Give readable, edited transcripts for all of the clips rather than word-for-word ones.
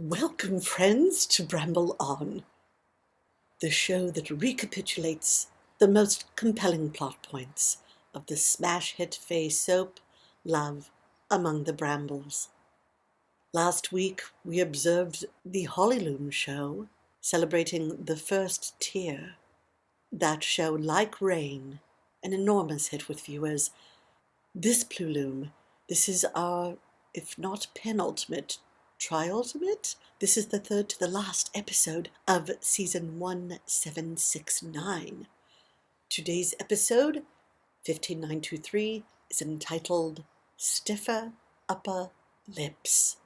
Welcome, friends, to Bramble On, the show that recapitulates the most compelling plot points of the smash hit fae soap, Love Among the Brambles. Last week, we observed the Jalilum show, celebrating the first tier. That show, like Rain, an enormous hit with viewers. This Plulume, this is our, if not penultimate, triultimate? This is the third to the last episode of season 1769. Today's episode, 15923, is entitled Stiffer Upper Lips.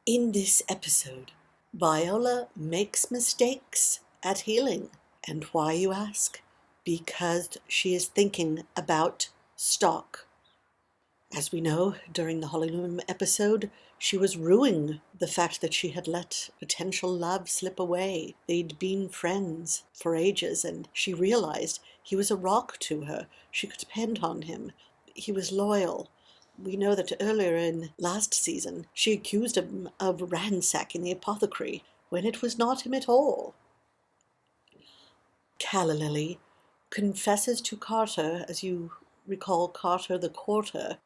In this episode, Viola makes mistakes at healing. And why, you ask? Because she is thinking about stock. As we know, during the Jalilum episode, she was rueing the fact that she had let potential love slip away. They'd been friends for ages, and she realized he was a rock to her. She could depend on him. He was loyal. We know that earlier in last season, she accused him of ransacking the apothecary, when it was not him at all. Calla confesses to Carter, as you recall Carter the courter.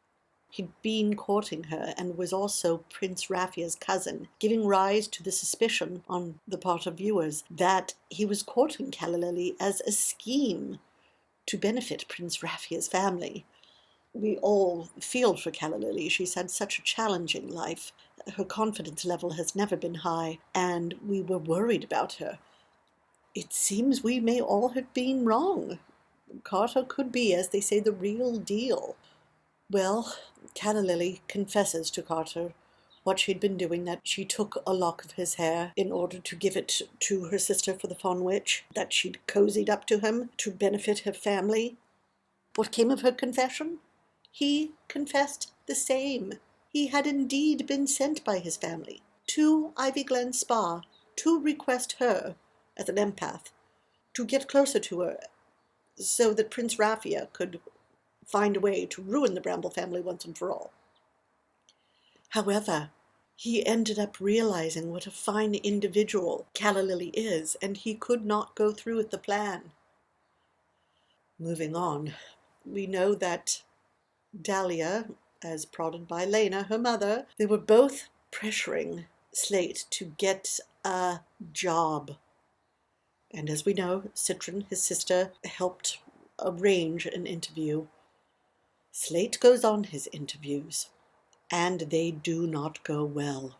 He'd been courting her and was also Prince Raffia's cousin, giving rise to the suspicion on the part of viewers that he was courting Calla as a scheme to benefit Prince Raffia's family. We all feel for Calla. She's had such a challenging life. Her confidence level has never been high, and we were worried about her. It seems we may all have been wrong. Carter could be, as they say, the real deal. Well, Calla confesses to Carter what she'd been doing, that she took a lock of his hair in order to give it to her sister for the Fawn Witch, that she'd cozied up to him to benefit her family. What came of her confession? He confessed the same. He had indeed been sent by his family to Ivy Glen Spa to request her, as an empath, to get closer to her so that Prince Raffia could find a way to ruin the Bramble family once and for all. However, he ended up realizing what a fine individual Calla is, and he could not go through with the plan. Moving on, we know that Dahlia, as prodded by Lena, her mother, they were both pressuring Slate to get a job. And as we know, Citron, his sister, helped arrange an interview. Slate goes on his interviews, and they do not go well.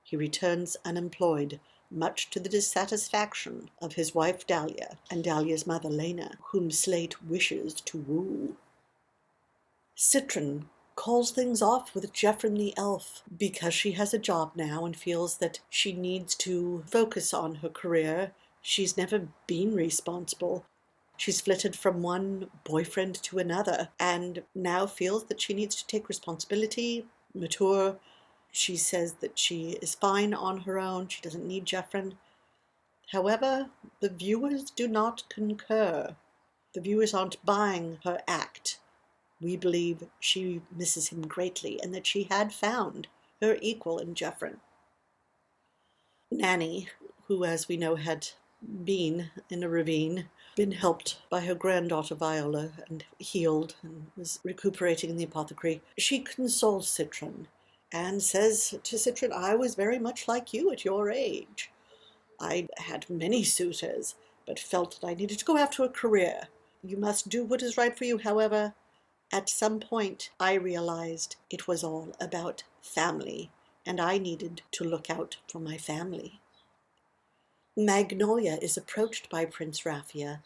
He returns unemployed, much to the dissatisfaction of his wife Dahlia and Dahlia's mother Lena, whom Slate wishes to woo. Citron calls things off with Jephrin the elf because she has a job now and feels that she needs to focus on her career. She's never been responsible. She's flitted from one boyfriend to another and now feels that she needs to take responsibility, mature. She says that she is fine on her own. She doesn't need Jephrin. However, the viewers do not concur. The viewers aren't buying her act. We believe she misses him greatly and that she had found her equal in Jephrin. Nanny, who, as we know, had been in a ravine, been helped by her granddaughter Viola and healed and was recuperating in the apothecary. She consoles Citron and says to Citron, I was very much like you at your age. I had many suitors, but felt that I needed to go after a career. You must do what is right for you. However, at some point I realized it was all about family, and I needed to look out for my family. Magnolia is approached by Prince Raffia.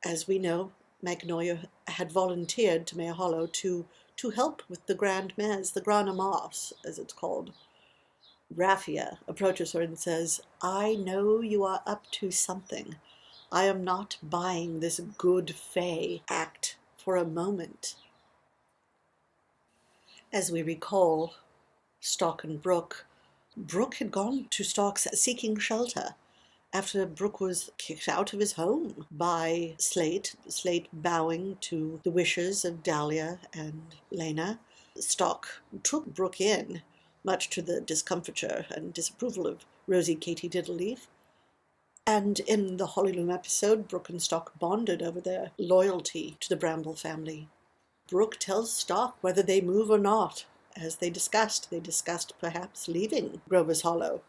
As we know, Magnolia had volunteered to Mayor Hollow to help with the Grand Mez, the Gran Amos, as it's called. Raffia approaches her and says, I know you are up to something. I am not buying this good fae act for a moment. As we recall, Stock and Brooke had gone to Stock's seeking shelter after Brooke was kicked out of his home by Slate bowing to the wishes of Dahlia and Lena. Stock took Brooke in, much to the discomfiture and disapproval of Rosie Katie Diddleleaf. And in the Holyloom episode, Brooke and Stock bonded over their loyalty to the Bramble family. Brooke tells Stock whether they move or not. As they discussed perhaps leaving Grover's Hollow.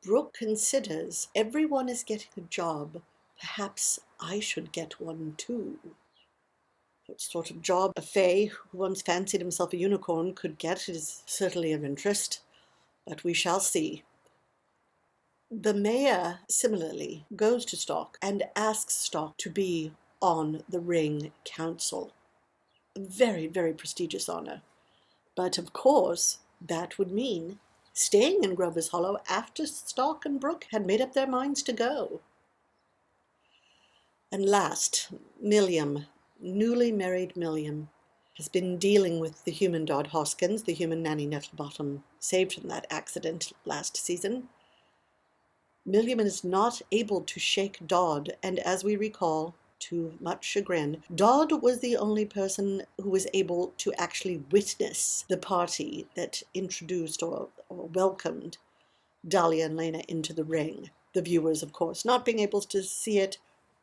Brooke considers everyone is getting a job. Perhaps I should get one too. What sort of job a fae who once fancied himself a unicorn could get is certainly of interest, but we shall see. The mayor, similarly, goes to Stock and asks Stock to be on the Ring Council. A very, very prestigious honor. But of course, that would mean staying in Grover's Hollow after Stock and Brooke had made up their minds to go. And last, Milliam, newly married Milliam, has been dealing with the human Dodd Hoskins, the human Nanny Nettlebottom, saved from that accident last season. Milliam is not able to shake Dodd, and as we recall, to much chagrin, Dodd was the only person who was able to actually witness the party that introduced or welcomed Dahlia and Lena into the ring. The viewers, of course, not being able to see it,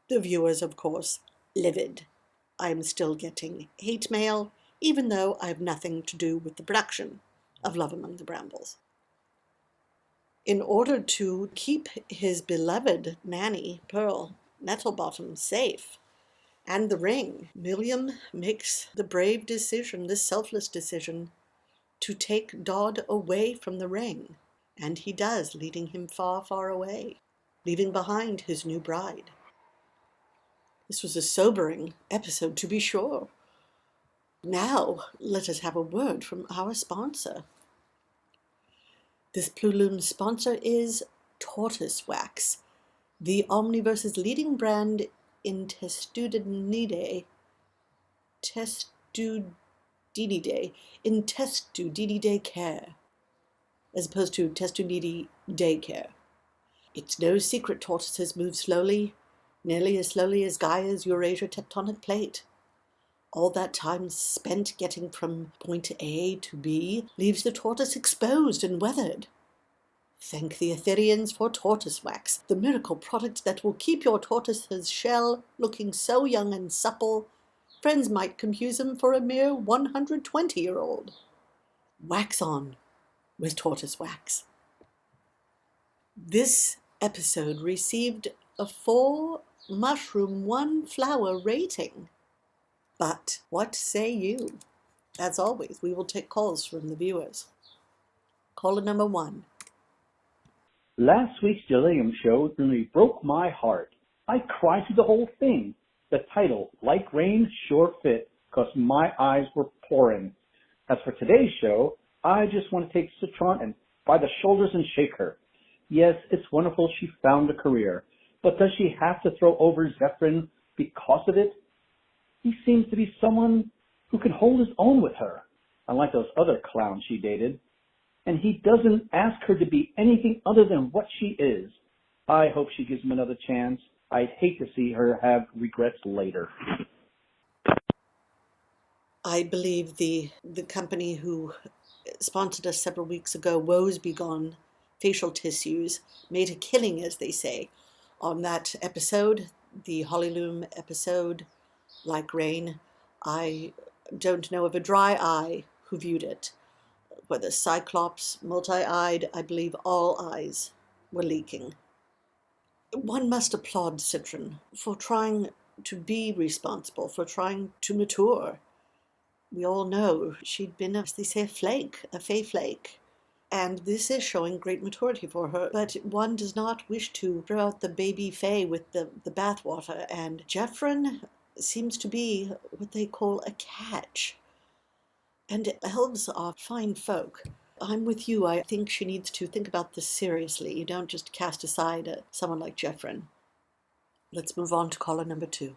the viewers, of course, livid. I'm still getting hate mail, even though I have nothing to do with the production of Love Among the Brambles. In order to keep his beloved nanny, Pearl Nettlebottom, safe, and the ring, Milliam makes the brave decision, the selfless decision, to take Dodd away from the ring. And he does, leading him far, far away, leaving behind his new bride. This was a sobering episode, to be sure. Now, let us have a word from our sponsor. This Pluloom sponsor is Tortoise Wax, the Omniverse's leading brand in Testudinidae, care, as opposed to Testudinidae care. It's no secret tortoises move slowly, nearly as slowly as Gaia's Eurasia tectonic plate. All that time spent getting from point A to B leaves the tortoise exposed and weathered. Thank the Aethereans for Tortoise Wax, the miracle product that will keep your tortoise's shell looking so young and supple, friends might confuse him for a mere 120-year-old. Wax on with Tortoise Wax. This episode received a 4 mushroom 1 flower rating. But what say you? As always, we will take calls from the viewers. Caller number 1. Last week's Jalilum show really broke my heart. I cried through the whole thing. The title, Like Rain, sure fit, because my eyes were pouring. As for today's show, I just want to take Citron and by the shoulders and shake her. Yes, it's wonderful she found a career, but does she have to throw over Jephrin because of it? He seems to be someone who can hold his own with her, unlike those other clowns she dated. And he doesn't ask her to be anything other than what she is. I hope she gives him another chance. I'd hate to see her have regrets later. I believe the company who sponsored us several weeks ago, Woes Begone Facial Tissues, made a killing, as they say, on that episode, the Holyloom episode, Like Rain. I don't know of a dry eye who viewed it. Whether Cyclops, multi-eyed, I believe all eyes were leaking. One must applaud Citron for trying to be responsible, for trying to mature. We all know she'd been, as they say, a fey flake. And this is showing great maturity for her, but one does not wish to throw out the baby fae with the bathwater, and Jephrin seems to be what they call a catch. And elves are fine folk. I'm with you. I think she needs to think about this seriously. You don't just cast aside someone like Jephrin. Let's move on to caller number 2.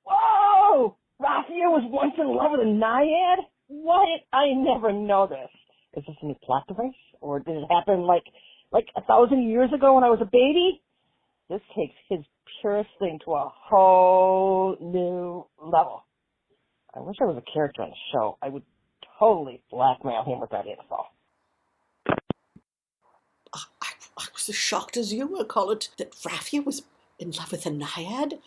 Whoa! Raphia was once in love with a naiad? What? I never know this. Is this a new plot device? Or did it happen like 1,000 years ago when I was a baby? This takes his purest thing to a whole new level. I wish I was a character on the show. I would totally blackmail him with that info. I was as shocked as you were, Collet, that Raffia was in love with a naiad.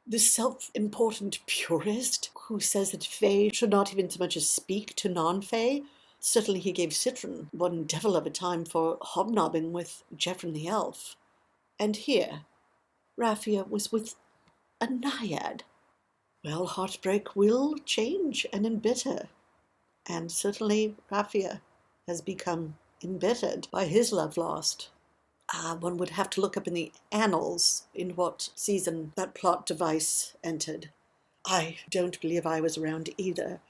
The self-important purist who says that Fae should not even so much as speak to non-Fae. Certainly he gave Citron one devil of a time for hobnobbing with Jephrin the elf. And here, Raffia was with a naiad. Well, heartbreak will change and embitter. And certainly Raffia has become embittered by his love lost. One would have to look up in the annals in what season that plot device entered. I don't believe I was around either.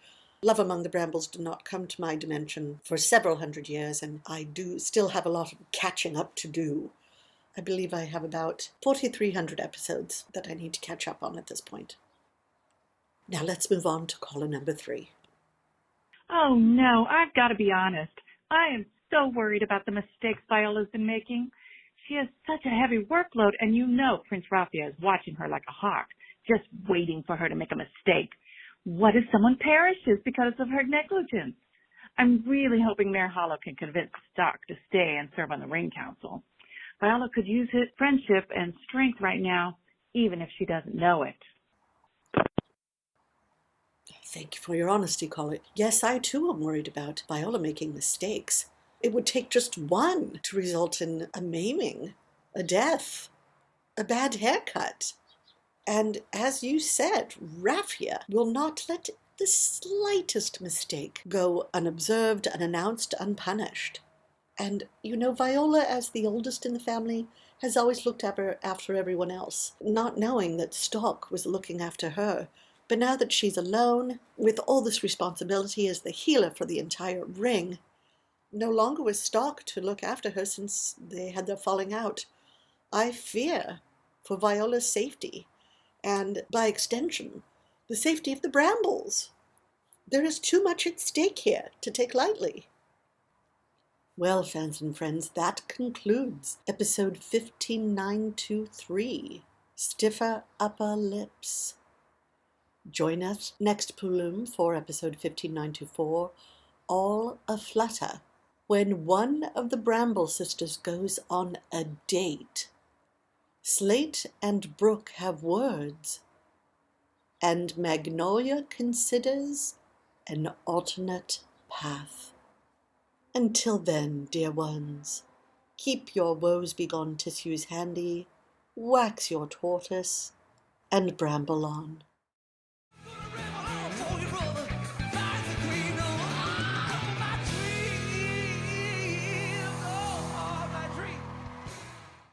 Love Among the Brambles did not come to my dimension for several hundred years, and I do still have a lot of catching up to do. I believe I have about 4,300 episodes that I need to catch up on at this point. Now let's move on to caller number 3. Oh, no, I've got to be honest. I am so worried about the mistakes Viola's been making. She has such a heavy workload, and you know Prince Raffia is watching her like a hawk, just waiting for her to make a mistake. What if someone perishes because of her negligence? I'm really hoping Mayor Hollow can convince Stock to stay and serve on the Ring Council. Viola could use his friendship and strength right now, even if she doesn't know it. Thank you for your honesty, Collet. Yes, I too am worried about Viola making mistakes. It would take just one to result in a maiming, a death, a bad haircut. And as you said, Raffia will not let the slightest mistake go unobserved, unannounced, unpunished. And, you know, Viola, as the oldest in the family, has always looked after everyone else, not knowing that Stock was looking after her. But now that she's alone, with all this responsibility as the healer for the entire ring, no longer was Stock to look after her since they had their falling out. I fear for Viola's safety, and by extension, the safety of the Brambles. There is too much at stake here to take lightly. Well, fans and friends, that concludes episode 15923, Stiffer Upper Lips. Join us next Pulum for episode 15924, All Aflutter, when one of the Bramble sisters goes on a date. Slate and Brooke have words, and Magnolia considers an alternate path. Until then, dear ones, keep your woes-begone tissues handy, wax your tortoise, and bramble on.